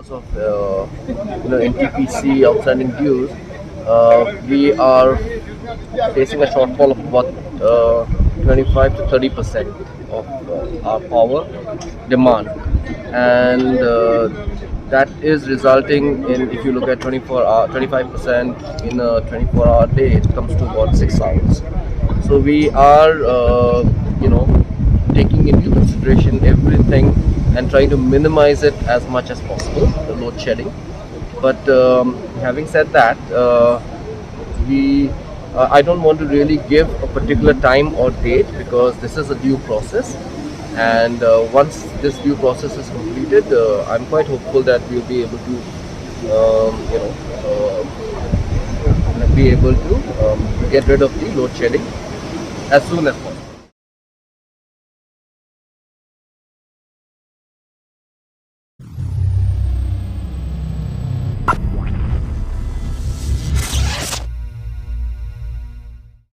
because of NTPC outstanding dues, we are facing a shortfall of about 25 to 30% of our power demand, and that is resulting in, if you look at 25% in a 24-hour day, it comes to about 6 hours. So we are taking into consideration everything and trying to minimize it as much as possible, the load shedding. But having said that, I don't want to really give a particular time or date, because this is a due process, and once this due process is completed, I'm quite hopeful that we'll be able to get rid of the load shedding as soon as possible.